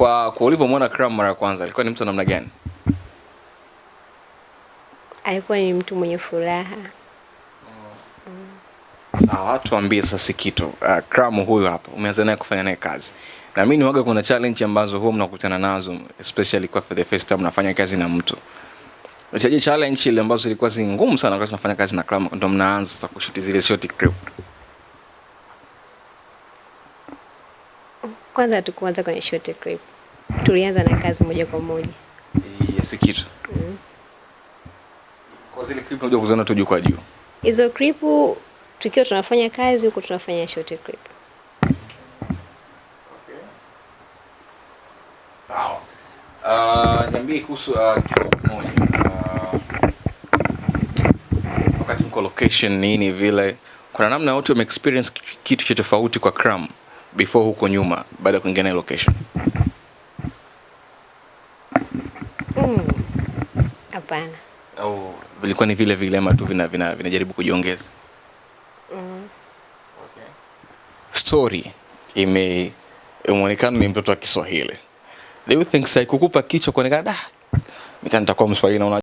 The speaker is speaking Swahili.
Kwa ulivyomwona Kram mara ya kwanza, alikuwa ni mtu namna gani? Alikuwa ni mtu mwenye furaha. Sawa, tuambie sasa Sikitu. Kram huyu hapa, umeanza naye kufanya naye kazi. Na mimi niwaga kuna challenge ambazo huwa mnakutana nazo, especially kwa for the first time unafanya kazi na mtu. Unajua challenge ile ambazo zilikuwa ngumu sana wakati unafanya kazi na Kram, ndio mnaanza sasa kushoot zile short clip. Kwanza hatukuanza kwenye short clip. Tulianza na kazi moja kwa moja. Sikitu. Kwa zile clip unajua kuziona tu juu kwa juu. Hizo clip tukiwa tunafanya kazi huko tunafanya short clip. Okay. Sawa. Niambie kuhusu kitu kimoja. Wakati mko location nini vile, kuna namna watu wame experience kitu cha tofauti kwa Kram before huko nyuma baada ya kuingia na location? Hapana. Au vilikuwa ni vile vile ama tu vinajaribu kujiongeza? Okay. Story imeonekana ni mtoto wa Kiswahili. Do you think sai kukupa kichwa kuonekana mimi nitakuwa Mswahili na